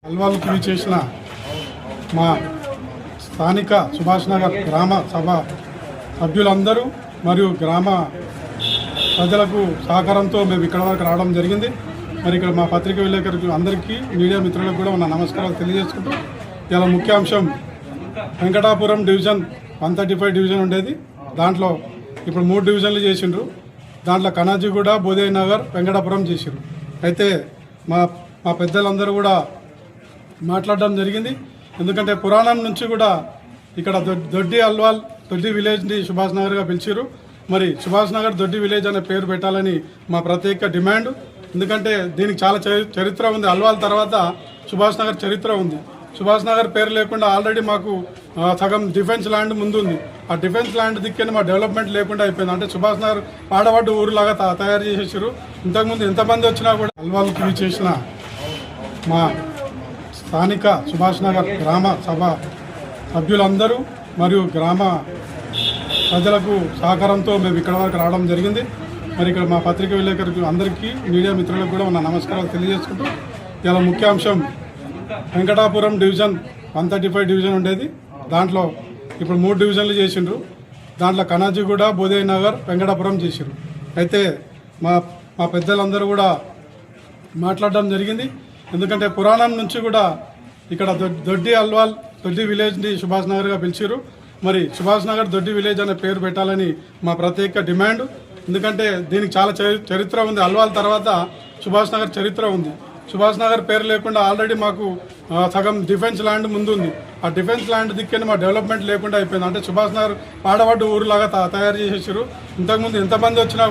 అల్వాల్కి చేసిన మా స్థానిక సుభాష్ నగర్ గ్రామ సభ సభ్యులందరూ మరియు గ్రామ ప్రజలకు సహకారంతో మేము ఇక్కడ వరకు రావడం జరిగింది. మరి ఇక్కడ మా పత్రిక విలేకరులకు అందరికీ మీడియా మిత్రులకు కూడా నా నమస్కారాలు తెలియజేసుకుంటూ ఇలా ముఖ్యాంశం వెంకటాపురం డివిజన్ 135 డివిజన్ ఉండేది. దాంట్లో ఇప్పుడు 3 డివిజన్లు చేసిండ్రు. దాంట్లో కనాజీగూడ, బోధయ్య నగర్, వెంకటాపురం చేసిండ్రు. అయితే మా పెద్దలందరూ కూడా మాట్లాడడం జరిగింది. ఎందుకంటే పురాణం నుంచి కూడా ఇక్కడ దొడ్డి అల్వాల్ దొడ్డి విలేజ్ని సుభాష్ నగర్గా పిలిచారు. మరి సుభాష్ నగర్ దొడ్డి విలేజ్ అనే పేరు పెట్టాలని మా ప్రత్యేక డిమాండ్. ఎందుకంటే దీనికి చాలా చరిత్ర ఉంది. అల్వాల్ తర్వాత సుభాష్ నగర్ చరిత్ర ఉంది. సుభాష్ నగర్ పేరు లేకుండా ఆల్రెడీ మాకు సగం డిఫెన్స్ ల్యాండ్ ముందుంది. ఆ డిఫెన్స్ ల్యాండ్ దిక్కని మా డెవలప్మెంట్ లేకుండా అయిపోయింది. అంటే సుభాష్ నగర్ పాడబడ్డ ఊరులాగా తయారు చేసేసారు. ఇంతకుముందు ఎంతమంది వచ్చినా కూడా అల్వాల్కి చేసిన మా స్థానిక సుభాష్ నగర్ గ్రామ సభ సభ్యులందరూ మరియు గ్రామ ప్రజలకు సహకారంతో మేము ఇక్కడ వరకు రావడం జరిగింది. మరి ఇక్కడ మా పత్రిక విలేకరులకు అందరికీ మీడియా మిత్రులకు కూడా నా నమస్కారాలు తెలియజేసుకుంటూ ఇలా ముఖ్యాంశం వెంకటాపురం డివిజన్ 135 డివిజన్ ఉండేది. దాంట్లో ఇప్పుడు 3 డివిజన్లు చేసిండ్రు. దాంట్లో కనాజీగూడ, బోధయ్య నగర్, వెంకటాపురం చేసిండ్రు. అయితే మా పెద్దలందరూ కూడా మాట్లాడడం జరిగింది. ఎందుకంటే పురాణం నుంచి కూడా ఇక్కడ దొడ్డి అల్వాల్ దొడ్డి విలేజ్ని సుభాష్ నగర్గా పిలిచారు. మరి సుభాష్ నగర్ దొడ్డి విలేజ్ అనే పేరు పెట్టాలని మా ప్రత్యేక డిమాండ్. ఎందుకంటే దీనికి చాలా చరిత్ర ఉంది. అల్వాల్ తర్వాత సుభాష్ నగర్ చరిత్ర ఉంది. సుభాష్ నగర్ పేరు లేకుండా ఆల్రెడీ మాకు సగం డిఫెన్స్ ల్యాండ్ ముందుంది. ఆ డిఫెన్స్ ల్యాండ్ దిక్కని మా డెవలప్మెంట్ లేకుండా అయిపోయింది. అంటే సుభాష్ నగర్ పాడబడ్డ ఊరులాగా తయారు చేసేసారు. ఇంతకుముందు ఎంతమంది వచ్చినా కూడా